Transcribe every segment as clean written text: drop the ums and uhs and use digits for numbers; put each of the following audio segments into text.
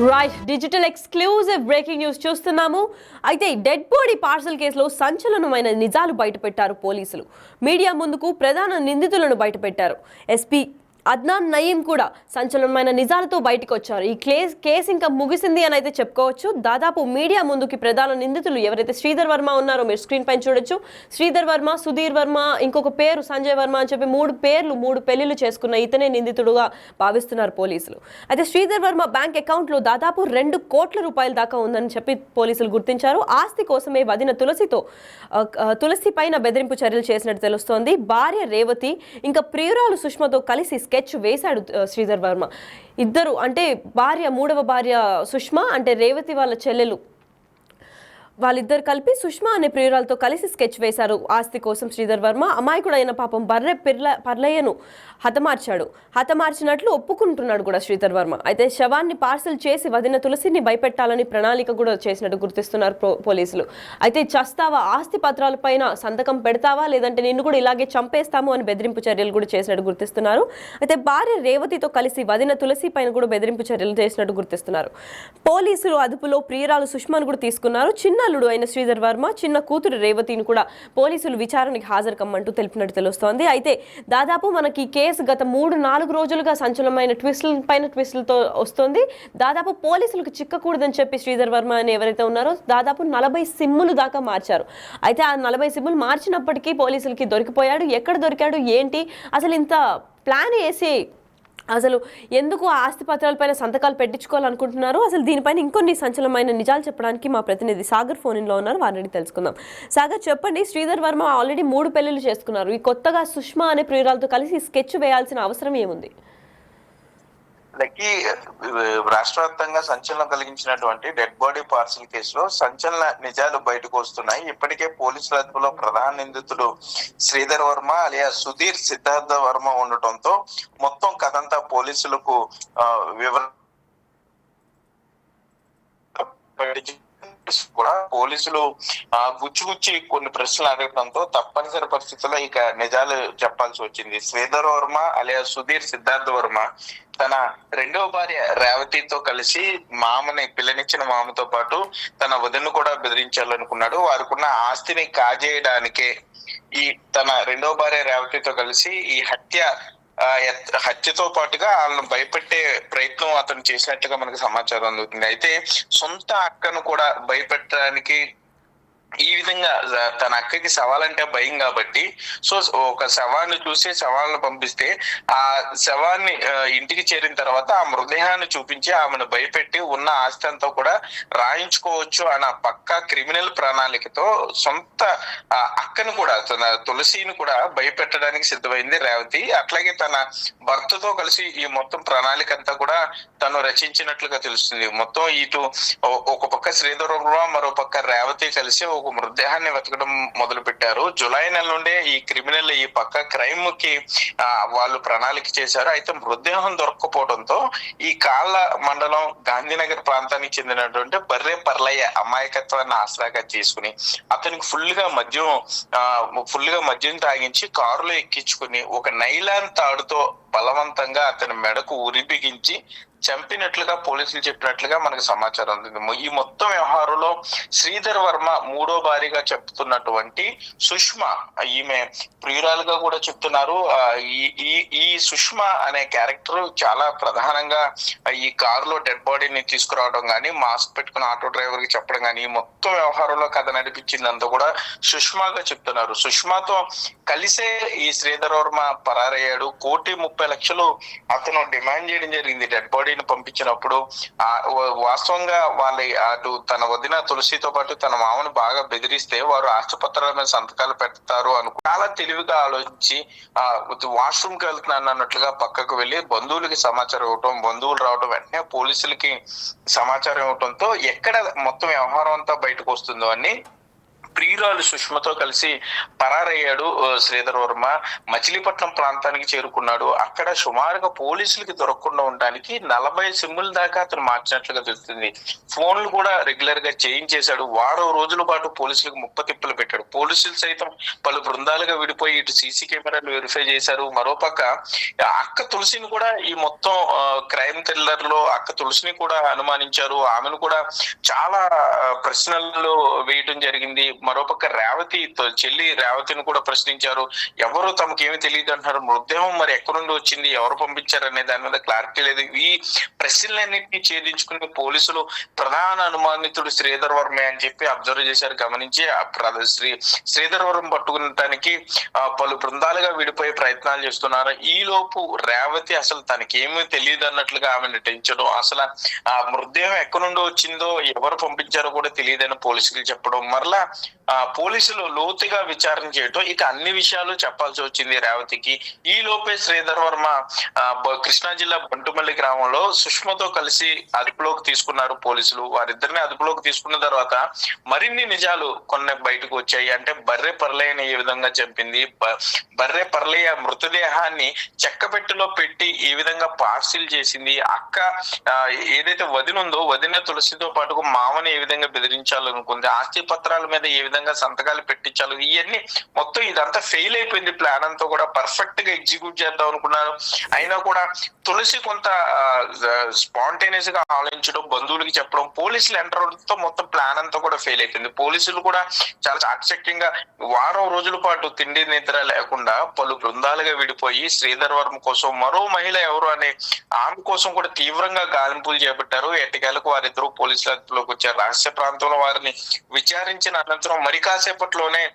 Right, digital exclusive breaking news చూస్తున్నాము. అయితే dead body parcel కేసులో సంచలనమైన నిజాలు బయటపెట్టారు పోలీసులు. మీడియా ముందుకు ప్రధాన నిందితులను బయటపెట్టారు. ఎస్పీ అద్నాన్ నయీం కూడా సంచలనమైన నిజాలతో బయటకు వచ్చారు. ఈ కేసు ఇంకా ముగిసింది అని అయితే చెప్పుకోవచ్చు. దాదాపు మీడియా ముందుకి ప్రధాన నిందితులు ఎవరైతే శ్రీధర్ వర్మ ఉన్నారో మీరు స్క్రీన్ పైన చూడొచ్చు. శ్రీధర్ వర్మ, సుధీర్ వర్మ, ఇంకొక పేరు సంజయ్ వర్మ అని చెప్పి మూడు పెళ్లిళ్ళు చేసుకున్న ఇతనే నిందితుడుగా భావిస్తున్నారు పోలీసులు. అయితే శ్రీధర్ వర్మ బ్యాంక్ అకౌంట్లో దాదాపు 2 కోట్ల రూపాయల దాకా ఉందని చెప్పి పోలీసులు గుర్తించారు. ఆస్తి కోసమే వదిన తులసి పైన బెదిరింపు చర్యలు చేసినట్టు తెలుస్తోంది. భార్య రేవతి ఇంకా ప్రియురాలు సుష్మతో కలిసి స్కెచ్ వేశాడు శ్రీధర్ వర్మ. ఇద్దరు అంటే మూడవ భార్య సుష్మ అంటే రేవతి వాళ్ళ చెల్లెలు, వాళ్ళిద్దరు కలిపి సుష్మా అనే ప్రియురాలతో కలిసి స్కెచ్ వేశారు ఆస్తి కోసం. శ్రీధర్ వర్మ అమాయకుడైన పాపం పర్లయ్యను హతమార్చినట్లు ఒప్పుకుంటున్నాడు కూడా శ్రీధర్ వర్మ. అయితే శవాన్ని పార్సల్ చేసి వదిన తులసిని భయపెట్టాలని ప్రణాళిక కూడా చేసినట్టు గుర్తిస్తున్నారు పోలీసులు. అయితే చస్తావా, ఆస్తి పత్రాలపైన సంతకం పెడతావా, లేదంటే నిన్ను కూడా ఇలాగే చంపేస్తాము అని బెదిరింపు చర్యలు కూడా చేసినట్టు గుర్తిస్తున్నారు. అయితే భార్య రేవతితో కలిసి వదిన తులసి పైన కూడా బెదిరింపు చర్యలు చేసినట్టు గుర్తిస్తున్నారు. పోలీసులు అదుపులో ప్రియురాలు సుష్మాను కూడా తీసుకున్నారు. చిన్న అల్లుడు అయిన శ్రీధర్ వర్మ, చిన్న కూతురు రేవతిని కూడా పోలీసులు విచారణకి హాజరు కమ్మంటూ తెలిపినట్టు తెలుస్తోంది. అయితే దాదాపు మనకి కేసు గత 3-4 రోజులుగా సంచలనమైన ట్విస్టులతో వస్తుంది. దాదాపు పోలీసులకు చిక్కకూడదని చెప్పి శ్రీధర్ వర్మ అని ఎవరైతే ఉన్నారో దాదాపు 40 సిమ్ములు దాకా మార్చారు. అయితే ఆ 40 సిమ్ములు మార్చినప్పటికీ పోలీసులకి దొరికిపోయాడు. ఎక్కడ దొరికాడు, ఏంటి, అసలు ఇంత ప్లాన్ వేసి అసలు ఎందుకు ఆస్తి పత్రాలపైన సంతకాలు పెట్టించుకోవాలనుకుంటున్నారు, అసలు దీనిపైన ఇంకొన్ని సంచలనమైన నిజాలు చెప్పడానికి మా ప్రతినిధి సాగర్ ఫోన్లో ఉన్నారు. వారిని తెలుసుకుందాం. సాగర్, చెప్పండి. శ్రీధర్ వర్మ ఆల్రెడీ 3 పెళ్లిళ్ళు చేసుకున్నారు. ఈ కొత్తగా సుష్మా అనే ప్రియురాలతో కలిసి స్కెచ్ వేయాల్సిన అవసరం ఏముంది? రాష్ట్ర వ్యాప్తంగా సంచలనం కలిగించినటువంటి డెడ్ బాడీ పార్సల్ కేసులో సంచలన నిజాలు బయటకు వస్తున్నాయి. ఇప్పటికే పోలీసుల అదుపులో ప్రధాన నిందితుడు శ్రీధర్ వర్మ అలియా సుధీర్ సిద్ధార్థ వర్మ ఉండటంతో మొత్తం కథంతా పోలీసులకు వివరణ కూడా పోలీసులు గుచ్చి కొన్ని ప్రశ్నలు అడగడంతో తప్పనిసరి పరిస్థితుల్లో ఇక నిజాలు చెప్పాల్సి వచ్చింది. శ్రీధర్ వర్మ అలియా సుధీర్ సిద్ధార్థ వర్మ తన 2వ భార్య రేవతితో కలిసి పిల్లనిచ్చిన మామతో పాటు తన వదినను కూడా బెదిరించాలనుకున్నాడు. వారికున్న ఆస్తిని కాజేయడానికే తన 2వ భార్య రేవతితో కలిసి ఈ హత్యతో పాటుగా వాళ్ళను భయపెట్టే ప్రయత్నం అతను చేసినట్టుగా మనకు సమాచారం అందుతుంది. అయితే సొంత అక్కను కూడా భయపెట్టడానికి ఈ విధంగా తన అక్కకి శవాలంటే భయం కాబట్టి ఒక శవాన్ని చూసి శవాలను పంపిస్తే ఆ శవాన్ని ఇంటికి చేరిన తర్వాత ఆ మృతదేహాన్ని చూపించి ఆమెను భయపెట్టి ఉన్న ఆస్తి అంతా కూడా రాయించుకోవచ్చు అన్న పక్కా క్రిమినల్ ప్రణాళికతో సొంత అక్కను కూడా తన తులసిని కూడా భయపెట్టడానికి సిద్ధమైంది రేవతి. అట్లాగే తన భర్తతో కలిసి ఈ మొత్తం ప్రణాళిక అంతా కూడా తను రచించినట్లుగా తెలుస్తుంది. మొత్తం ఇటు ఒక పక్క శ్రీధర్ వర్మ, మరో పక్క రేవతి కలిసి ఒక మృతదేహాన్ని వెతకడం మొదలు పెట్టారు. జులై నెల నుండే ఈ క్రిమినల్ ఈ పక్క క్రైమ్ కి వాళ్ళు ప్రణాళిక చేశారు. అయితే మృతదేహం దొరక్కపోవడంతో ఈ కాళ్ళ మండలం గాంధీనగర్ ప్రాంతానికి చెందినటువంటి పర్లయ్య అమాయకత్వాన్ని ఆసరాగా చేసుకుని అతనికి ఫుల్ గా మద్యం తాగించి కారులో ఎక్కించుకుని ఒక నైలాన్ తాడుతో బలవంతంగా అతని మెడకు ఉరి బిగించి చంపినట్లుగా పోలీసులు చెప్పినట్లుగా మనకు సమాచారం ఉంది. ఈ మొత్తం వ్యవహారంలో శ్రీధర్ వర్మ 3వ భార్యగా చెప్తున్నటువంటి సుష్మా, ఈమె ప్రియురాలుగా కూడా చెప్తున్నారు. ఈ సుష్మా అనే క్యారెక్టర్ చాలా ప్రధానంగా ఈ కారులో డెడ్ బాడీని తీసుకురావడం కానీ, మాస్క్ పెట్టుకున్న ఆటో డ్రైవర్ కి చెప్పడం కానీ, ఈ మొత్తం వ్యవహారంలో కథ నడిపించిందంతా కూడా సుష్మాగా చెప్తున్నారు. సుష్మాతో కలిసే ఈ శ్రీధర్ వర్మ పరారయ్యాడు. 1,30,00,000 అతను డిమాండ్ చేయడం జరిగింది డెడ్ బాడీ పంపించినప్పుడు. వాస్తవంగా అటు తన వదిన తులసితో పాటు తన మామను బాగా బెదిరిస్తే వారు ఆస్తిపత్రాల మీద సంతకాలు పెడతారు చాలా తెలివిగా ఆలోచించి వాష్రూమ్ కి వెళ్తున్నాను అన్నట్లుగా పక్కకు వెళ్లి బంధువులకి సమాచారం ఇవ్వటం, బంధువులు రావడం, వెంటనే పోలీసులకి సమాచారం ఇవ్వటంతో ఎక్కడ మొత్తం వ్యవహారం అంతా బయటకు వస్తుందో అని ప్రియురాలు సుష్మతో కలిసి పరారయ్యాడు శ్రీధర్ వర్మ. మచిలీపట్నం ప్రాంతానికి చేరుకున్నాడు. అక్కడ సుమారుగా పోలీసులకి దొరకకుండా ఉండడానికి 40 సిమ్ముల దాకా అతను మార్చినట్లుగా తెలుస్తుంది. ఫోన్లు కూడా రెగ్యులర్ గా చేయించేశాడు. వారం రోజుల పాటు పోలీసులకు ముప్పతిప్పలు పెట్టాడు. పోలీసులు సైతం పలు బృందాలుగా విడిపోయి ఇటు సీసీ కెమెరాలు వెరిఫై చేశారు. మరోపక్క అక్క తులసిని కూడా ఈ మొత్తం క్రైమ్ థ్రిల్లర్ లో అక్క తులసిని కూడా అనుమానించారు. ఆమెను కూడా చాలా ప్రశ్నల్లో వేయడం జరిగింది. మరోపక్క రేవతి చెల్లి రేవతిని కూడా ప్రశ్నించారు. ఎవరు తమకేమీ తెలియదు అంటున్నారు. మృతదేహం మరి ఎక్కడి నుండి వచ్చింది, ఎవరు పంపించారు అనే దాని మీద క్లారిటీ లేదు. ఈ ప్రశ్నలన్నింటినీ ఛేదించుకుని పోలీసులు ప్రధాన అనుమానితుడు శ్రీధర్ వర్మ అని చెప్పి అబ్జర్వ్ చేశారు. గమనించి శ్రీధర్ వర్మ పట్టుకునటానికి పలు బృందాలుగా విడిపోయే ప్రయత్నాలు చేస్తున్నారు. ఈ లోపు రేవతి అసలు తనకేమీ తెలియదు అన్నట్లుగా ఆమె నటించడం, అసలు ఆ మృతదేహం ఎక్కడి నుండి వచ్చిందో ఎవరు పంపించారో కూడా తెలియదని పోలీసులు చెప్పడం, మరలా పోలీసులు లోతుగా విచారణ చేయడం, ఇక అన్ని విషయాలు చెప్పాల్సి వచ్చింది రేవతికి. ఈ లోపే శ్రీధర్ వర్మ కృష్ణా జిల్లా బంటుమల్లి గ్రామంలో సుష్మతో కలిసి అదుపులోకి తీసుకున్నారు పోలీసులు. వారిద్దరిని అదుపులోకి తీసుకున్న తర్వాత మరిన్ని నిజాలు కొన్ని బయటకు వచ్చాయి. అంటే బర్రె పర్లయ్యని ఏ విధంగా చంపింది, బర్రె పర్లయ్య మృతదేహాన్ని చెక్కపెట్టులో పెట్టి ఈ విధంగా పార్సిల్ చేసింది, అక్క ఏదైతే వదిన ఉందో వదిన తులసితో పాటు మామని ఏ విధంగా బెదిరించాలనుకుంది, ఆస్తి పత్రాల మీద ఏ విధంగా సంతకాలు పెట్టించాలి, ఇవన్నీ మొత్తం ఇదంతా ఫెయిల్ అయిపోయింది. ప్లాన్ అంతా కూడా పర్ఫెక్ట్ గా ఎగ్జిక్యూట్ చేద్దాం అనుకున్నారు. అయినా కూడా తులసి కొంత స్పాంటేనియస్ గా ఆలోచించడం, బంధువులకి చెప్పడం, పోలీసులు ఎంటర్ అవడంతో మొత్తం ప్లాన్ అంతా కూడా ఫెయిల్ అయిపోయింది. పోలీసులు కూడా చాలా చాకచక్యంగా వారం రోజుల పాటు తిండి నిద్ర లేకుండా పలు బృందాలుగా విడిపోయి శ్రీధర్ వర్మ కోసం మరో మహిళ ఎవరు అనే ఆమె కోసం కూడా తీవ్రంగా గాలింపులు చేపట్టారు. ఎట్టకేలకు వారిద్దరూ పోలీసుల అదుపులోకి వచ్చారు. రహస్య ప్రాంతంలో వారిని విచారించిన అనంతరం మరి కాసేపట్లోనే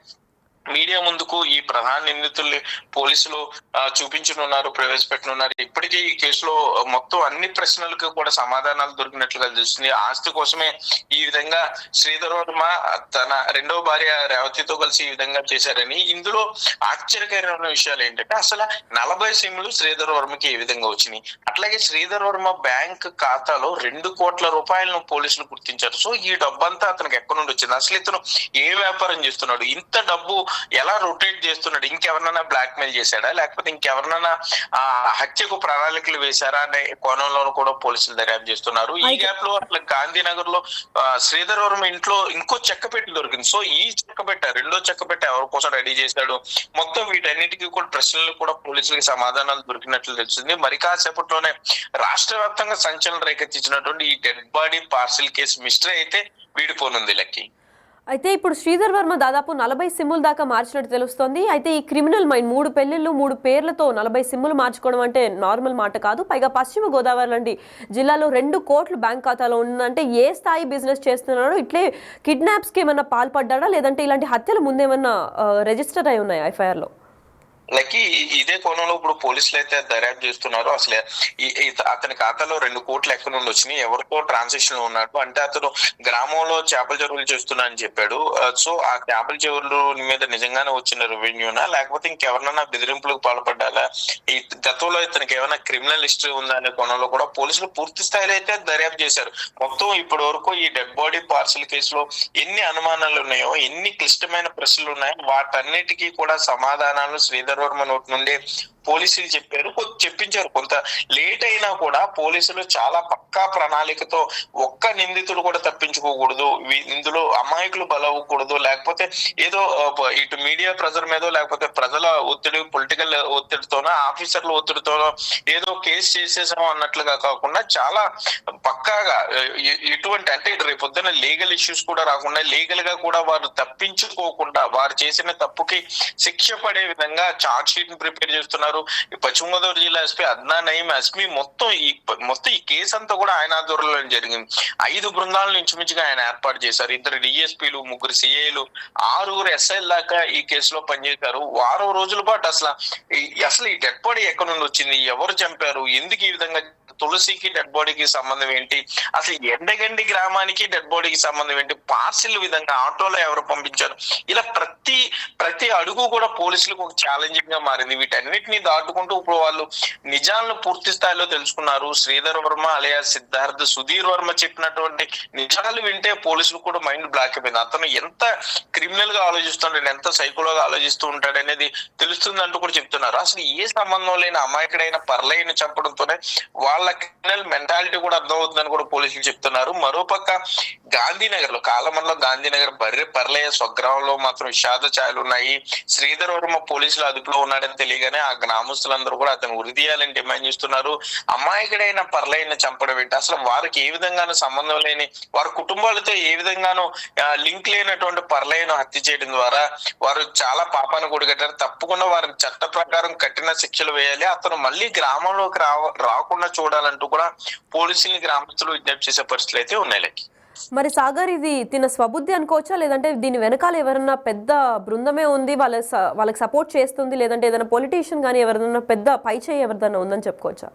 మీడియా ముందుకు ఈ ప్రధాన నిందితుల్ని పోలీసులు చూపించనున్నారు, ప్రవేశపెట్టనున్నారు. ఇప్పటికీ ఈ కేసులో మొత్తం అన్ని ప్రశ్నలకు కూడా సమాధానాలు దొరికినట్లుగా తెలుస్తుంది. ఆస్తి కోసమే ఈ విధంగా శ్రీధర్ వర్మ తన రెండవ భార్య రేవతితో కలిసి ఈ విధంగా చేశారని. ఇందులో ఆశ్చర్యకరమైన విషయాలు ఏంటంటే అసలు 40 సిమ్లు శ్రీధర్ వర్మకి ఏ విధంగా వచ్చినాయి, అట్లాగే శ్రీధర్ వర్మ బ్యాంక్ ఖాతాలో 2 కోట్ల రూపాయలను పోలీసులు గుర్తించారు. సో ఈ డబ్బంతా అతనికి ఎక్కడి నుండి వచ్చింది, అసలు ఇతను ఏ వ్యాపారం చేస్తున్నాడు, ఇంత డబ్బు ఎలా రొటేట్ చేస్తున్నాడు, ఇంకెవరినైనా బ్లాక్ మెయిల్ చేశాడా, లేకపోతే ఇంకెవరినైనా హత్యకు ప్రణాళికలు వేశారా అనే కోణంలో కూడా పోలీసులు దర్యాప్తు చేస్తున్నారు. ఈ గ్యాప్ లో అట్లా గాంధీనగర్ లో శ్రీధర్ వర్మ ఇంట్లో ఇంకో చెక్కపెట్టి దొరికింది. సో ఈ చెక్కపెట్ట రెండో చెక్కపెట్ట ఎవరి కోసం రెడీ చేశాడు, మొత్తం వీటన్నిటికీ కూడా ప్రశ్నలు కూడా పోలీసులకి సమాధానాలు దొరికినట్లు తెలుస్తుంది. మరి కాసేపట్లోనే రాష్ట్ర వ్యాప్తంగా సంచలనం రేకెత్తించినటువంటి ఈ dead body parcel case mystery అయితే వీడిపోనుంది లక్కీ. అయితే ఇప్పుడు శ్రీధర్ వర్మ దాదాపు 40 సిమ్ముల దాకా మార్చినట్టు తెలుస్తోంది. అయితే ఈ క్రిమినల్ మైండ్ 3 పెళ్లిళ్ళు 3 పేర్లతో 40 సిమ్ములు మార్చుకోవడం అంటే నార్మల్ మాట కాదు. పైగా పశ్చిమ గోదావరి లాంటి జిల్లాలో 2 కోట్లు బ్యాంక్ ఖాతాలో ఉందంటే ఏ స్థాయి బిజినెస్ చేస్తున్నాడో, ఇట్లే కిడ్నాప్స్ కి ఏమన్నా పాల్పడ్డా లేదంటే ఇలాంటి హత్యలు ముందేమన్నా రిజిస్టర్ అయి ఉన్నాయి ఎఫ్ఐఆర్ లో? లక్కీ ఇదే కోణంలో ఇప్పుడు పోలీసులు అయితే దర్యాప్తు చేస్తున్నారు. అసలు అతని ఖాతాలో 2 కోట్లు ఎక్కడి నుండి వచ్చినాయి, ఎవరితో ట్రాన్సాక్షన్ ఉన్నాడు అంటే అతను గ్రామంలో చేపల చెరువులు చేస్తున్నా అని చెప్పాడు. సో ఆ చేపల చెరువుల మీద నిజంగానే వచ్చిన రెవెన్యూనా, లేకపోతే ఇంకెవరినైనా బెదిరింపులకు పాల్పడ్డా, ఈ గతంలో ఇతనికి ఏమైనా క్రిమినల్ హిస్టరీ ఉందా అనే కోణంలో కూడా పోలీసులు పూర్తి స్థాయిలో అయితే దర్యాప్తు చేశారు. మొత్తం ఇప్పటి వరకు ఈ డెడ్ బాడీ పార్సిల్ కేసులో ఎన్ని అనుమానాలు ఉన్నాయో, ఎన్ని క్లిష్టమైన ప్రశ్నలు ఉన్నాయో వాటన్నిటికీ కూడా సమాధానాలు శ్రీధర్ వర్మ నోటి నుండి పోలీసులు చెప్పించారు. కొంత లేట్ అయినా కూడా పోలీసులు చాలా పక్కా ప్రణాళికతో ఒక్క నిందితుడు కూడా తప్పించుకోకూడదు, ఇందులో అమాయకులు బలవ్వకూడదు, లేకపోతే ఏదో ఇటు మీడియా ప్రెజర్ మీదో లేకపోతే ప్రజల ఒత్తిడి, పొలిటికల్ ఒత్తిడితోనో ఆఫీసర్ల ఒత్తిడితోనో ఏదో కేసు చేసేసాం అన్నట్లుగా కాకుండా చాలా పక్కాగా ఎటువంటి అంటే రేపొద్దున లీగల్ ఇష్యూస్ కూడా రాకుండా లీగల్ గా కూడా వారు తప్పించుకోకుండా వారు చేసిన తప్పుకి శిక్ష పడే విధంగా చార్జ్ షీట్ ని ప్రిపేర్ చేస్తున్నారు. పశ్చిమ గోదావరి జిల్లా ఎస్పీ అద్నాన్ నయీం అస్మి మొత్తం ఈ కేసు అంతా కూడా ఆయన ఆధ్వర్యంలో జరిగింది. 5 బృందాలను ఇంచుమించుగా ఆయన ఏర్పాటు చేశారు. 2 డిఎస్పీలు, 3 సిఐలు, 6 ఎస్ఐల దాకా ఈ కేసులో పనిచేశారు. వారం రోజుల పాటు అసలు ఈ డెడ్ బాడీ ఎక్కడి నుండి వచ్చింది, ఎవరు చంపారు, ఎందుకు ఈ విధంగా తులసికి డెడ్ బాడీకి సంబంధం ఏంటి, అసలు ఎండగండి గ్రామానికి డెడ్ బాడీకి సంబంధం ఏంటి, పార్సిల్ విధంగా ఆటోలో ఎవరు పంపించారు, ఇలా ప్రతి అడుగు కూడా పోలీసులకు ఒక ఛాలెంజింగ్ గా మారింది. వీటన్నిటిని దాటుకుంటూ ఇప్పుడు వాళ్ళు నిజాలను పూర్తి స్థాయిలో తెలుసుకున్నారు. శ్రీధర్ వర్మ అలియా సిద్ధార్థ్ సుధీర్ వర్మ చెప్పినటువంటి నిజాలు వింటే పోలీసులు కూడా మైండ్ బ్లాక్ అయిపోయింది. అతను ఎంత క్రిమినల్ గా ఆలోచిస్తుంటాడు, ఎంత సైకోలోగా ఆలోచిస్తూ ఉంటాడు అనేది తెలుస్తుంది అంటూ కూడా చెప్తున్నారు. అసలు ఏ సంబంధం లేని అమాయకుడైన పర్లయ్యని చంపడంతోనే వాళ్ళ క్రిమినల్ మెంటాలిటీ కూడా అర్థమవుతుందని కూడా పోలీసులు చెప్తున్నారు. మరోపక్క గాంధీనగర్ లో కాలమన్లో గాంధీనగర్ పర్లయ్య స్వగ్రామంలో మాత్రం విషాద ఛాయలు ఉన్నాయి. శ్రీధర్ వర్మ పోలీసులు అదుపులో ఉన్నాడని తెలియగానే ఆ గ్రామస్తులందరూ కూడా అతను ఉరి తీయాలని డిమాండ్ చేస్తున్నారు. అమాయకుడైన పర్లయ్యని చంపడం ఏంటి, అసలు వారికి ఏ విధంగానూ సంబంధం లేని వారి కుటుంబాలతో ఏ విధంగానూ లింక్ లేనటువంటి పర్లయ్యను హత్య చేయడం ద్వారా వారు చాలా పాపాన్ని కూడగట్టారు. తప్పకుండా వారిని చట్ట ప్రకారం కఠిన శిక్షలు వేయాలి, అతను మళ్ళీ గ్రామంలోకి రాకుండా చూడాలంటూ కూడా పోలీసుల్ని గ్రామస్తులు విజ్ఞప్తి చేసే పరిస్థితులు అయితే ఉన్నాయి. మరి సాగర్, ఇది తిన స్వబుద్ధి అనుకోవచ్చా, లేదంటే దీని వెనకాల ఎవరన్నా పెద్ద బృందమే ఉంది వాళ్ళకి సపోర్ట్ చేస్తుంది, లేదంటే ఏదైనా పొలిటీషియన్ కానీ ఎవరైనా పెద్ద పై చేయి ఎవరిదైనా ఉందని చెప్పుకోవచ్చా?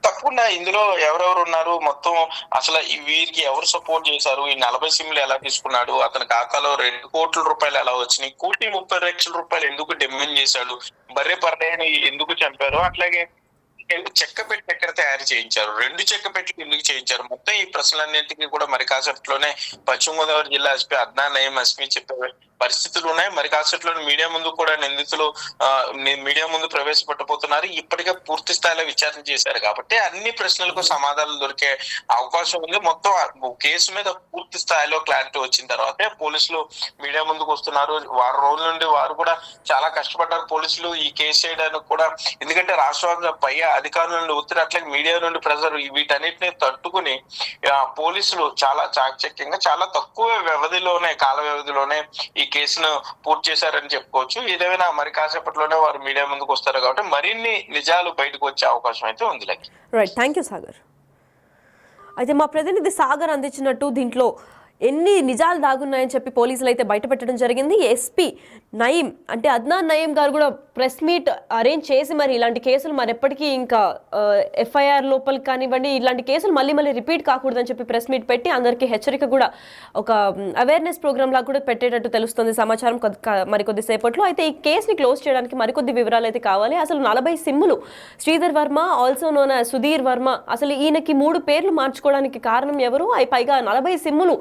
తప్పకుండా ఇందులో ఎవరెవరు ఉన్నారు, మొత్తం అసలు వీరికి ఎవరు సపోర్ట్ చేశారు, ఈ 40 సిమ్లు ఎలా తీసుకున్నాడు, అతని ఖాతాలో 2 కోట్ల రూపాయలు ఎలా వచ్చినాయి, 1,30,00,000 రూపాయలు ఎందుకు డిమాండ్ చేశాడు, బర్రె పర్లేని ఎందుకు చంపారు, అట్లాగే చెక్క పెట్టి ఎక్కడ తయారు చేయించారు, 2 చెక్క పెట్టి ఎందుకు చేయించారు, మొత్తం ఈ ప్రశ్నలన్నింటినీ కూడా మరి కాసేపట్లోనే పశ్చిమ గోదావరి జిల్లా ఎస్పీ అద్నాన్ నయీం అస్మి చెప్పే పరిస్థితులు ఉన్నాయి. మరి కాసేపట్లోనే మీడియా ముందు కూడా నిందితులు మీడియా ముందు ప్రవేశపెట్టబోతున్నారు. ఇప్పటికే పూర్తి స్థాయిలో విచారణ చేశారు కాబట్టి అన్ని ప్రశ్నలకు సమాధానాలు దొరికే అవకాశం ఉంది. మొత్తం కేసు మీద పూర్తి స్థాయిలో క్లారిటీ వచ్చిన తర్వాతే పోలీసులు మీడియా ముందుకు వస్తున్నారు. వారం రోజుల నుండి వారు కూడా చాలా కష్టపడ్డారు పోలీసులు ఈ కేసు చేయడానికి కూడా, ఎందుకంటే రాష్ట్ర పై అధికారుల నుండి ఒత్తిడి అట్లాగే మీడియా నుండి ప్రెజర్ వీటన్నిటిని తట్టుకుని పోలీసులు చాలా చాకచక్యంగా చాలా తక్కువ కాల వ్యవధిలోనే ఈ కేసును పూర్తి చేశారని చెప్పుకోవచ్చు. ఏదైనా మరి కాసేపట్లోనే వారు మీడియా ముందుకు వస్తారు కాబట్టి మరిన్ని నిజాలు బయటకు వచ్చే అవకాశం అయితే ఉంది. Right, thank you Sagar. అయితే మా ప్రతినిధి సాగర్ అందించినట్టు దీంట్లో ఎన్ని నిజాలు దాగున్నాయని చెప్పి పోలీసులు అయితే బయటపెట్టడం జరిగింది. ఎస్పీ నయీం అంటే అద్నాన్ నయీం గారు కూడా ప్రెస్ మీట్ అరేంజ్ చేసి మరి ఇలాంటి కేసులు మరెప్పటికీ ఇంకా ఎఫ్ఐఆర్ లోపలికి కానివ్వండి ఇలాంటి కేసులు మళ్ళీ రిపీట్ కాకూడదని చెప్పి ప్రెస్ మీట్ పెట్టి అందరికీ హెచ్చరిక కూడా ఒక అవేర్నెస్ ప్రోగ్రామ్ లాగా కూడా పెట్టేటట్టు తెలుస్తుంది సమాచారం మరికొద్ది సేపట్లో. అయితే ఈ కేసుని క్లోజ్ చేయడానికి మరికొద్ది వివరాలు అయితే కావాలి. అసలు 40 సిమ్ములు శ్రీధర్ వర్మ ఆల్సో నోన్ సుధీర్ వర్మ, అసలు ఈయనకి 3 పేర్లు మార్చుకోవడానికి కారణం ఎవరు, పైగా 40 సిమ్ములు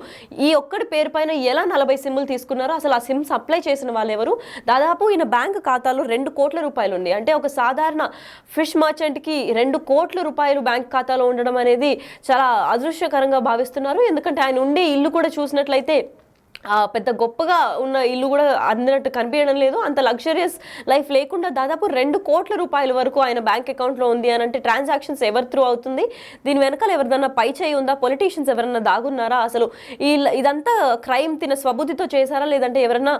ఈ ఒక్కడి పేరు పైన ఎలా 40 సిమ్ములు తీసుకున్నారో, అసలు ఆ సిమ్ సప్లై చేసిన వాళ్ళు ఎవరు, దాదాపు ఈయన బ్యాంక్ ఖాతాలో 2 కోట్ల రూపాయలు ఉంది. అంటే ఒక సాధారణ ఫిష్ మర్చెంట్కి 2 కోట్ల రూపాయలు బ్యాంక్ ఖాతాలో ఉండడం అనేది చాలా అదృశ్యకరంగా భావిస్తున్నారు. ఎందుకంటే ఆయన ఉండే ఇల్లు కూడా చూసినట్లయితే పెద్ద గొప్పగా ఉన్న ఇల్లు కూడా అందినట్టు కనిపించడం లేదు. అంత లగ్జరియస్ లైఫ్ లేకుండా దాదాపు 2 కోట్ల రూపాయల వరకు ఆయన బ్యాంక్ అకౌంట్లో ఉంది అని అంటే ట్రాన్సాక్షన్స్ ఎవరి త్రూ అవుతుంది, దీని వెనకాల ఎవరిదన్నా పై చేయి ఉందా, పొలిటీషియన్స్ ఎవరన్నా దాగున్నారా, అసలు ఇదంతా క్రైమ్ తిన స్వబుద్ధితో చేశారా లేదంటే ఎవరన్నా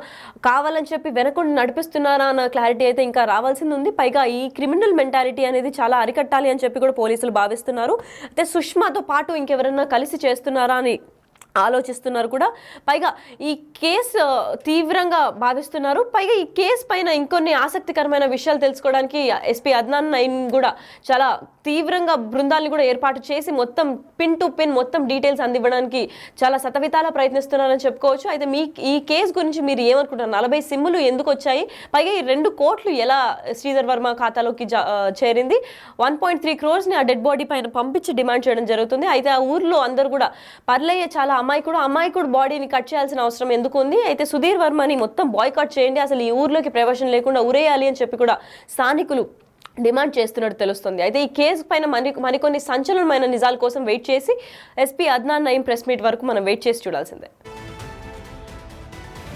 కావాలని చెప్పి వెనకుండా నడిపిస్తున్నారా అన్న క్లారిటీ అయితే ఇంకా రావాల్సింది ఉంది. పైగా ఈ క్రిమినల్ మెంటాలిటీ అనేది చాలా అరికట్టాలి అని చెప్పి కూడా పోలీసులు భావిస్తున్నారు. అయితే సుష్మాతో పాటు ఇంకెవరన్నా కలిసి చేస్తున్నారా అని ఆలోచిస్తున్నారు కూడా. పైగా ఈ కేసు తీవ్రంగా భావిస్తున్నారు. పైగా ఈ కేసు పైన ఇంకొన్ని ఆసక్తికరమైన విషయాలు తెలుసుకోవడానికి ఎస్పీ అద్నాన్ నయీం కూడా చాలా తీవ్రంగా బృందాన్ని కూడా ఏర్పాటు చేసి మొత్తం పిన్ టు పిన్ మొత్తం డీటెయిల్స్ అందివ్వడానికి చాలా శతవిధాలా ప్రయత్నిస్తున్నారని చెప్పుకోవచ్చు. అయితే ఈ కేసు గురించి మీరు ఏమనుకుంటున్నారు, 40 సిమ్ములు ఎందుకు వచ్చాయి, పైగా ఈ 2 కోట్లు ఎలా శ్రీధర్ వర్మ ఖాతాలోకి చేరింది, 1.3 crores ఆ డెడ్ బాడీ పైన పంపించి డిమాండ్ చేయడం జరుగుతుంది. అయితే ఆ ఊర్లో అందరూ కూడా పర్లయ్య చాలా అమాయకుడు బాడీని కట్ చేయాల్సిన అవసరం ఎందుకు ఉంది, అయితే సుధీర్ వర్మని మొత్తం బాయ్కాట్ చేయండి, అసలు ఈ ఊర్లోకి ప్రవేశం లేకుండా ఉరేయాలి అని చెప్పి కూడా స్థానికులు డిమాండ్ చేస్తున్నట్టు తెలుస్తుంది. అయితే ఈ కేసు పైన మరికొన్ని సంచలనమైన నిజాల కోసం వెయిట్ చేసి SP Adnan Naeem press meet వరకు మనం వెయిట్ చేసి చూడాల్సిందే.